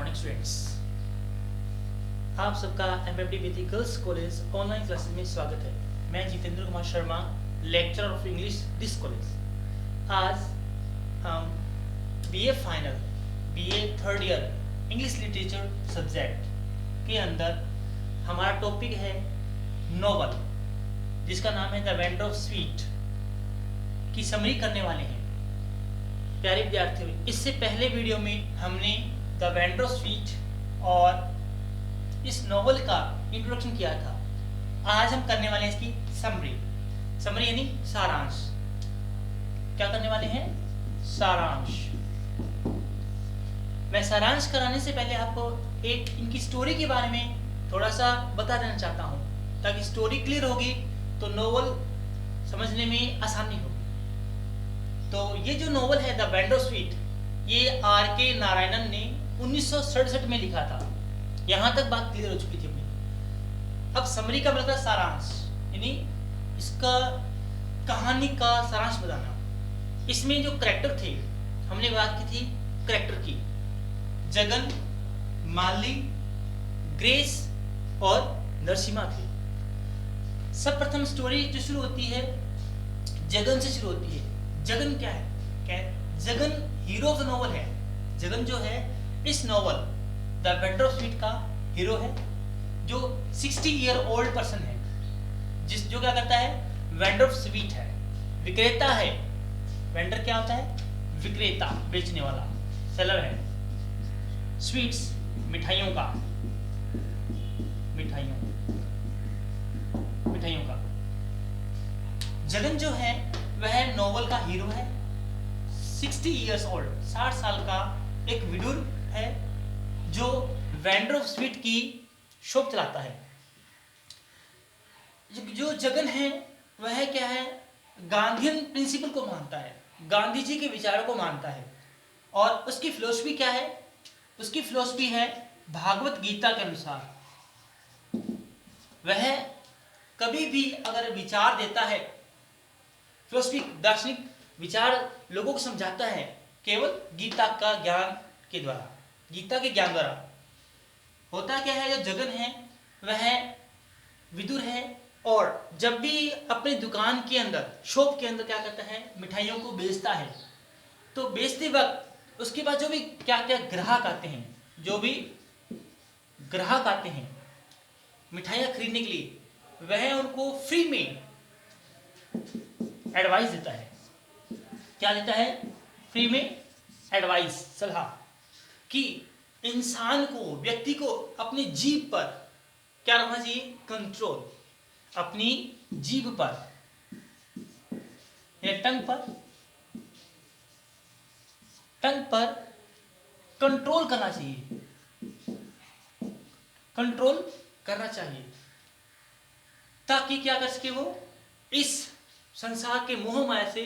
Morning students, आप सबका MFD विधि girls college online classes में स्वागत है। मैं Jitendra Kumar Sharma, lecturer of English this college. आज हम BA final, BA third year English literature subject के अंदर हमारा टॉपिक है नोवेल, जिसका नाम है द वेंडर ऑफ स्वीट की समरी करने वाले हैं। प्यारे विद्यार्थियों, इससे पहले वीडियो में हमने द वेंडर ऑफ स्वीट और इस नॉवल का इंट्रोडक्शन किया था। आज हम करने वाले हैं इसकी समरी यानी सारांश। क्या करने वाले हैं? सारांश। मैं सारांश कराने से पहले आपको एक इनकी स्टोरी के बारे में थोड़ा सा बता देना चाहता हूं, ताकि स्टोरी क्लियर होगी तो नॉवल समझने में आसानी होगी। तो ये जो नॉवल है द वेंडर ऑफ स्वीट, ये आर.के. नारायणन ने 1967 में लिखा था। यहां तक बात क्लियर हो चुकी थी अपनी। अब समरी का मतलब सारांश, यानी इसका कहानी का सारांश बताना। इसमें जो करेक्टर थे, हमने बात की थी करेक्टर की, जगन, माली, ग्रेस और नरसिम्हा थे। सब प्रथम स्टोरी जो शुरू होती है जगन से शुरू होती है। जगन क्या है? Jagan hero of the novel है। जगन जो है इस novel the vendor of sweet का हीरो है, जो 60 ईयर ओल्ड पर्सन है, जो क्या करता है? वेंडर ऑफ स्वीट है, विक्रेता है। वेंडर क्या होता है? विक्रेता, बेचने वाला, सेलर है। स्वीट्स, मिठाइयों का, मिठाइयों का। जगन जो है वह नॉवल का हीरो है। 60 इयर्स ओल्ड, 60 साल का एक विडुर है, जो वेंडर ऑफ स्वीट की शॉप चलाता है। जो जगन है वह क्या है? गांधीयन प्रिंसिपल को मानता है, गांधी जी के विचारों को मानता है। और उसकी फिलोसफी क्या है? उसकी फिलोसफी है भागवत गीता के अनुसार। वह कभी भी अगर विचार देता है, फिलोसफी दार्शनिक विचार लोगों को समझाता है, केवल गीता का ज्ञान के द्वारा, गीता के ज्ञान द्वारा। होता क्या है, जो जगन है वह विदुर है, और जब भी अपने दुकान के अंदर, शॉप के अंदर क्या करता है? मिठाइयों को बेचता है। तो बेचते वक्त उसके बाद जो भी क्या क्या ग्राहक आते हैं, जो भी ग्राहक आते हैं मिठाइयाँ खरीदने के लिए, वह उनको फ्री में एडवाइस देता है। क्या देता है? फ्री में एडवाइस, सलाह, कि इंसान को, व्यक्ति को अपनी जीभ पर क्या रखना चाहिए? कंट्रोल। अपनी जीभ पर या टंग पर कंट्रोल करना चाहिए, कंट्रोल करना चाहिए, ताकि क्या कर सके? वो इस संसार के मोह माया से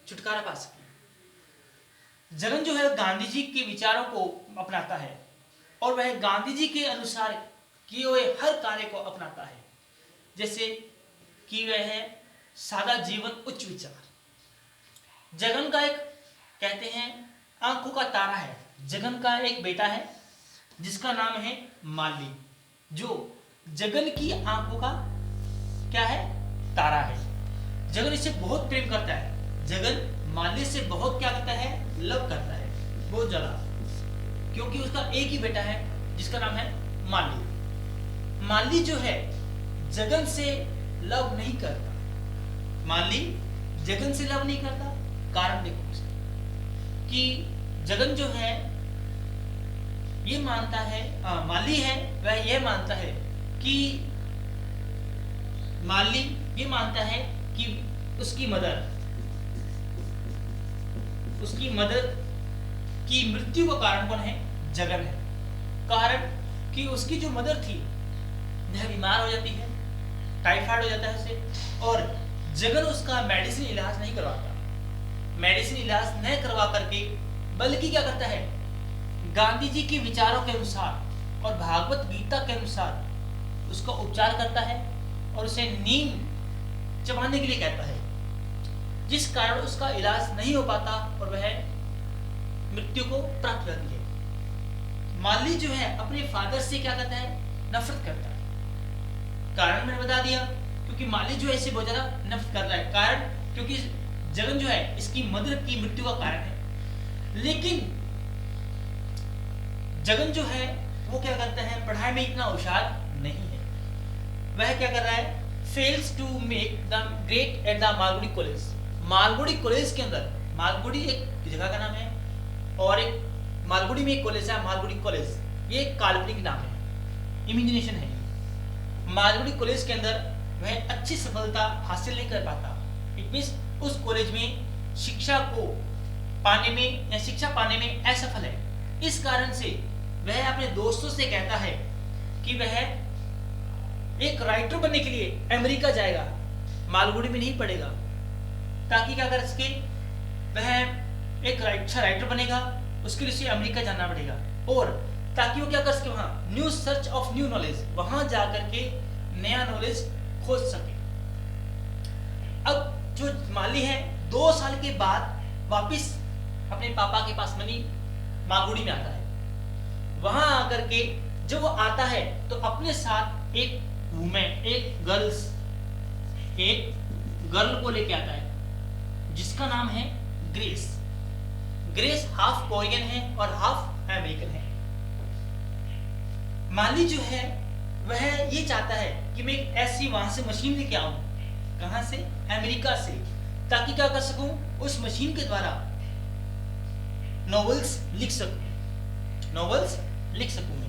छुटकारा पा सके। जगन जो है गांधी जी के विचारों को अपनाता है, और वह गांधी जी के अनुसार किए हुए हर कार्य को अपनाता है। जैसे कि वह है सादा जीवन, उच्च विचार। जगन का एक, कहते हैं, आंखों का तारा है। जगन का एक बेटा है जिसका नाम है माली, जो जगन की आंखों का क्या है? तारा है। जगन इससे बहुत प्रेम करता है। जगन माली से बहुत क्या करता है? लव करता है, बहुत ज्यादा, क्योंकि उसका एक ही बेटा है जिसका नाम है माली। माली जो है जगन से लव नहीं करता। माली जगन से लव नहीं करता। कारण देखो उसका, कि जगन जो है ये मानता है, माली है वह ये मानता है कि माली ये मानता है कि उसकी मदर की मृत्यु का कारण कौन है? जगन है। कारण कि उसकी जो मदर थी वह बीमार हो जाती है, टाइफाइड हो जाता है उसे, और जगन उसका मेडिसिन इलाज नहीं करवाता। मेडिसिन इलाज नहीं करवा करके बल्कि क्या करता है? गांधी जी के विचारों के अनुसार और भागवत गीता के अनुसार उसका उपचार करता है, और उसे नीम चबाने के लिए कहता है, जिस कारण उसका इलाज नहीं हो पाता और वह मृत्यु को प्राप्त करती है। माली जो है अपने फादर से क्या करता है, नफरत करता है। कारण मैंने बता दिया, क्योंकि माली जो है इसे बहुत ज्यादा नफरत कर रहा है। कारण क्योंकि जगन जो है इसकी मदर की मृत्यु का कारण है। लेकिन जगन जो है वो क्या करता है, पढ़ाई में इतना होशियार नहीं है। वह क्या कर रहा है, fails to make the grade at the Malgudi college. Malgudi college के अंदर, मालगुडी एक जगह का नाम है और एक मालगुडी में एक कॉलेज है, मालगुडी कॉलेज, ये एक काल्पनिक नाम है, इमेजिनेशन है। मालगुडी कॉलेज के अंदर वह अच्छी सफलता हासिल नहीं कर पाता। इट मींस उस कॉलेज में शिक्षा को पाने में या शिक्षा पाने में असफल है। इस कारण से वह अपने दोस्तों से कहता है कि वह एक राइटर बनने के लिए अमेरिका जाएगा, मालगुडी में नहीं पढ़ेगा, ताकि क्या कर सके, वह एक अच्छा राइटर बनेगा। उसके लिए उसे अमेरिका जाना पड़ेगा और ताकि वो क्या कर सके, वहां new search of new knowledge, वहां जाकर के नया नॉलेज खोज सके। अब जो माली है 2 साल के बाद वापिस अपने पापा के पास मालगुडी में आता है। वहां आकर के जब वो आता है तो अपने साथ एक वुमेन, एक गर्ल को लेके आता है जिसका नाम है ग्रेस। ग्रेस हाफ कोरियन है और हाफ अमेरिकन है। माली जो है वह ये चाहता है कि मैं एक ऐसी वहां से मशीन लेके आऊं, कहां से, अमेरिका से, ताकि क्या कर सकूं, उस मशीन के द्वारा नॉवेल्स लिख सकूं मैं।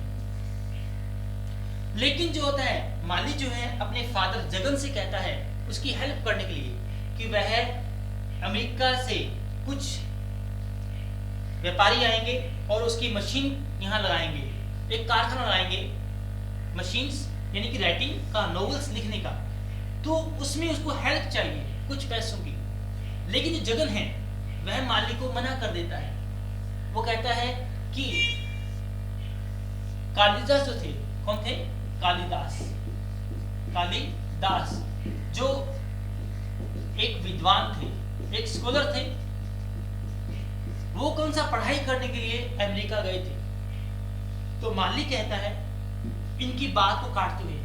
लेकिन जो होता है, माली जो है अपने फादर जगन से कहता है उसकी हेल्प करने के लिए कि वह अमेरिका से कुछ व्यापारी आएंगे और उसकी मशीन यहाँ लगाएंगे, एक कारखाना लगाएंगे मशीन्स यानी कि राइटिंग का, नॉवेल्स लिखने का। तो उसमें उसको हेल्प चाहिए कुछ पैसों की। लेकिन जो जगन है वह माली को मना कर देता है। वो कहता है कि कालिदास जो थे, कौन थे, कालिदास जो एक विद्वान थे, एक स्कॉलर थे, वो कौन सा पढ़ाई करने के लिए अमेरिका गए थे। तो माली कहता है इनकी बात को काटते हुए,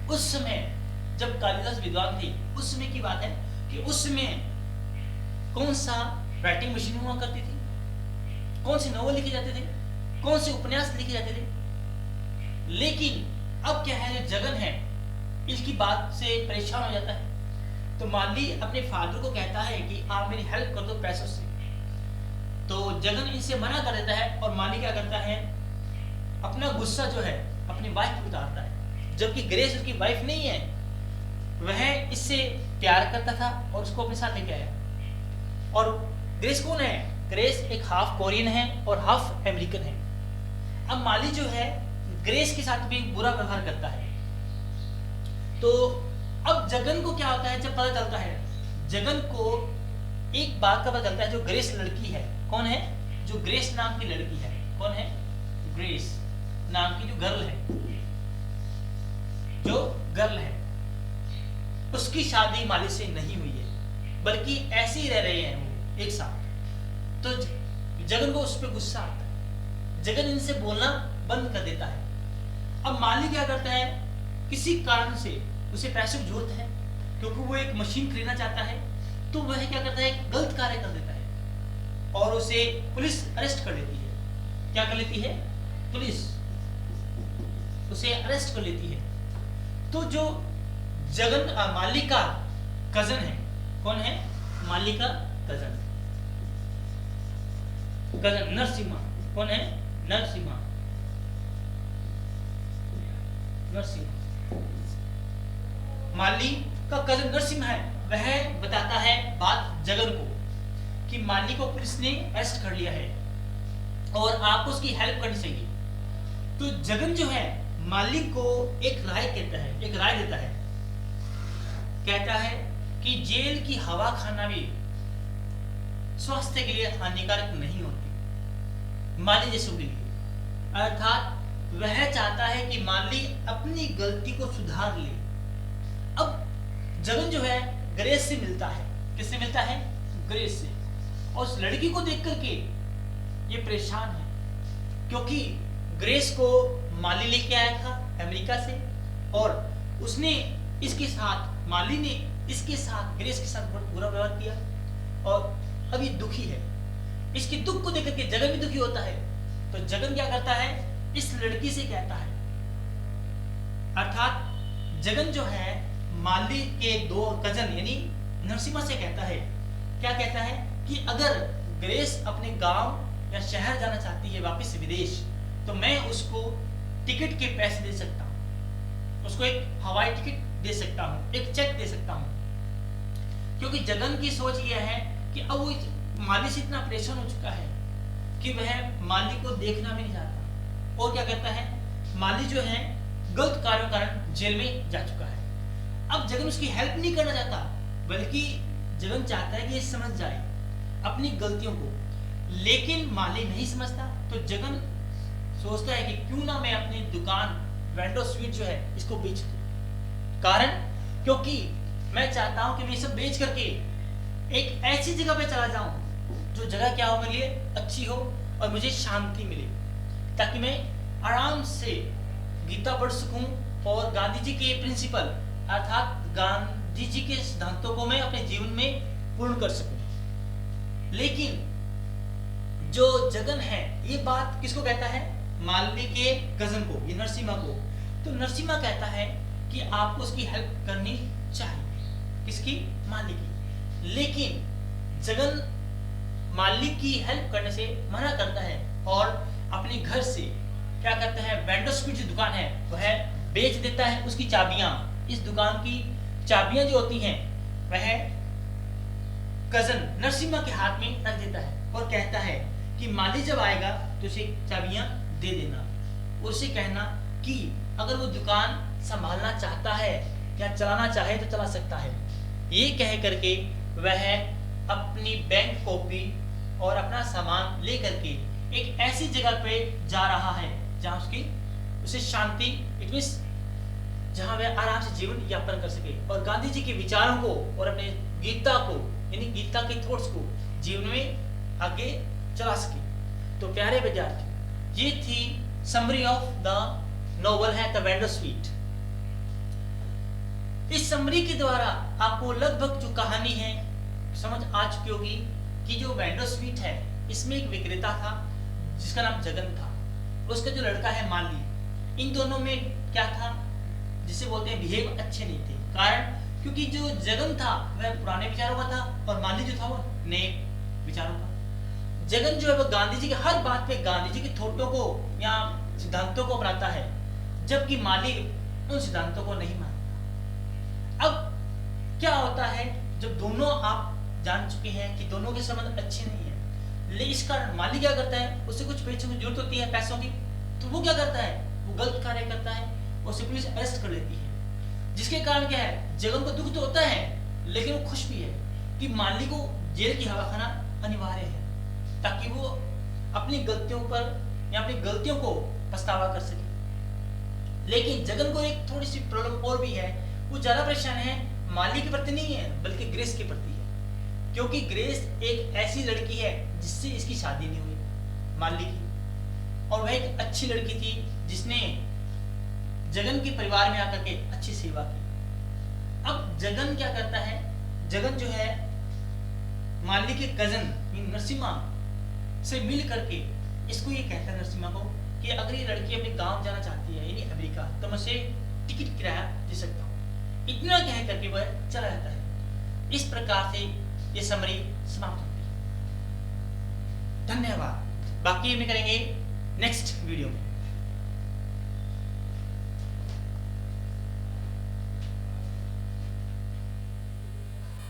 उस समय जब कालिदास विद्वान थे उस समय की बात है कि उस समय कौन सा राइटिंग मशीन हुआ करती थी, कौन से नॉवल लिखे जाते थे, कौन से उपन्यास लिखे जाते थे। लेकिन अब क्या है, जो जगन है इसकी बात से परेशान हो जाता है। तो माली अपने फादर को कहता है कि आप मेरी हेल्प कर दो पैसों से। तो जगन इनसे मना कर देता है और माली क्या करता है, अपना गुस्सा जो है अपनी वाइफ पर उतारता है। जबकि ग्रेस उसकी वाइफ नहीं है, वह इससे प्यार करता था और उसको अपने साथ लेके आया। और ग्रेस कौन है, ग्रेस एक हाफ कोरियन है और हाफ अमेरिकन है। अब माली जो है ग्रेस के साथ भी बुरा व्यवहार करता है। तो अब जगन को क्या होता है, जब पता चलता है, जगन को एक बात का पता चलता है, जो ग्रेस लड़की है, कौन है, जो ग्रेस नाम की लड़की है, कौन है, ग्रेस नाम की जो गर्ल है, उसकी शादी माली से नहीं हुई है, बल्कि ऐसे ही रह रहे हैं वो एक साथ। तो जगन को उस पर गुस्सा आता है, जगन इनसे बोलना बंद कर देता है। अब माली क्या करता है, किसी कारण से उसे पैसे की जरूरत है, क्योंकि वो एक मशीन खरीदना चाहता है। तो वह क्या करता है, गलत कार्य कर देता है और उसे पुलिस अरेस्ट कर लेती है। क्या कर लेती है, पुलिस उसे अरेस्ट कर लेती है। तो जो जगन माली का कजन है, कौन है, माली का कजन नरसिम्हा, कौन है, नरसिम्हा माली का कजन नरसिम्हा है। वह बताता है बात जगन को कि माली को पुलिस ने अरेस्ट कर लिया है और आपको उसकी हेल्प करनी चाहिए। तो जगन जो है माली को एक राय देता है, कहता है कि जेल की हवा खाना भी स्वास्थ्य के लिए हानिकारक नहीं होती माली जैसों के लिए। अर्थात वह चाहता है कि माली अपनी गलती को सुधार ले। अब जगन जो है ग्रेस से मिलता है, किससे मिलता है, ग्रेस से। और उस लड़की को देख करके ये परेशान है, क्योंकि ग्रेस को माली लेके आया था अमेरिका से, और उसने इसके साथ, माली ने इसके साथ, ग्रेस के साथ बुरा व्यवहार किया, और अब ये दुखी है। इसके दुख को देखकर के जगन भी दुखी होता है। तो जगन क्या करता है, इस लड़की से कहता है, अर्थात जगन जो है माली के दो कजन यानी नरसिम्हा से कहता है, क्या कहता है कि अगर ग्रेस अपने गांव या शहर जाना चाहती है वापस विदेश, तो मैं उसको टिकट के पैसे दे सकता हूं, उसको एक हवाई टिकट दे सकता हूं, एक चेक दे सकता हूं। क्योंकि जगन की सोच यह है कि अब वो माली से इतना परेशान हो चुका है कि वह माली को देखना भी नहीं चाहता, और क्या कहता है, माली जो है गलत कार्यों के कारण जेल में जा चुका है। अब जगन उसकी हेल्प नहीं करना चाहता, बल्कि जगन चाहता है कि ये समझ जाए अपनी गलतियों को, लेकिन माली नहीं समझता। तो जगन सोचता है कि क्यों ना मैं अपनी दुकान वेंडो स्वीट जो है इसको बेच दूं। कारण, क्योंकि मैं चाहता हूं कि मैं सब बेच करके एक ऐसी जगह पे चला जाऊं जो जगह क्या हो, मेरे लिए अच्छी हो और मुझे शांति मिले, ताकि मैं आराम से गीता पढ़ सकूं और गांधी जी के प्रिंसिपल अर्थात गांधी जी के सिद्धांतों को मैं अपने जीवन में पूर्ण कर सकूं। लेकिन जो जगन है ये बात किसको कहता है, माली के कजन को, ये नरसिम्हा को। तो नरसिम्हा कहता है कि आपको उसकी हेल्प करनी चाहिए, किसकी, माली की। लेकिन जगन माली की हेल्प करने से मना करता है और अपने घर से क्या करता है, वेंडो स्पीड जो दुकान है वह बेच देता है। उसकी चाबियां, इस दुकान की चाबियां जो होती हैं वह कजन नरसिम्हा के हाथ में रख देता है और कहता है कि माली जब आएगा तो उसे चाबियां दे देना, और उसे कहना कि अगर वो दुकान संभालना चाहता है या चलाना चाहे तो चला सकता है। ये कह करके वह अपनी बैंक कॉपी और अपना सामान लेकर के एक ऐसी जगह पे जा रहा है जहां उसे शांति, इट मींस जहां वह आराम से जीवन यापन कर सके और गांधी जी के विचारों को और अपने गीता को यानी गीता के थॉट्स को जीवन में आगे चला सके। तो प्यारे विद्यार्थियों, ये थी समरी ऑफ द नोवेल है द वेंडो स्वीट। इस समरी के द्वारा आपको लगभग जो कहानी है समझ आ चुकी होगी कि जो वेंडो स्वीट है इसमें एक विक्रेता था जिसका नाम जगन था, उसका जो लड़का है माली, इन दोनों में क्या था, जिसे बोलते हैं बिहेव अच्छे नहीं थे। कारण, क्योंकि जो जगन था वह पुराने विचारों का था और माली जो था वो नए विचारों का। जगन जो है वो गांधी जी के हर बात पे गांधी जी के थॉटों को या सिद्धांतों को अपनाता है, जबकि माली उन सिद्धांतों को नहीं मानता। अब क्या होता है, जब दोनों आप जान चुके हैं कि दोनों के संबंध अच्छे नहीं है, लेकिन इस कारण माली क्या करता है, उसे कुछ पैसों की जरूरत होती है, पैसों की, तो वो क्या करता है, वो गलत कार्य करता है, उसे पुलिस अरेस्ट कर लेती है। जिसके कारण क्या है, जगन को दुख तो होता है लेकिन वो खुश भी है कि माली को जेल की हवा खाना अनिवार्य है, ताकि वो अपनी गलतियों पर या अपनी गलतियों को पछतावा कर सके। लेकिन जगन को एक थोड़ी सी प्रॉब्लम और भी है, वो ज्यादा परेशान है माली के प्रति नहीं है बल्कि ग्रेस के प्रति है, क्योंकि ग्रेस एक ऐसी लड़की है जिससे इसकी शादी नहीं हुई माली की, और वह एक अच्छी लड़की थी जिसने जगन के परिवार में आकर के अच्छी सेवा की। अब जगन क्या करता है, जगन जो है माली के कजन नरसिम्हा से मिल करके इसको ये कहता है नरसिम्हा को कि अगर ये लड़की अपने गांव जाना चाहती है यानी अमेरिका, तो मैं उसे टिकट किराया दे सकता हूँ। इतना कह करके वह चला जाता है। इस प्रकार से ये समरी समाप्त होती है। धन्यवाद। बाकी हम करेंगे नेक्स्ट वीडियो में।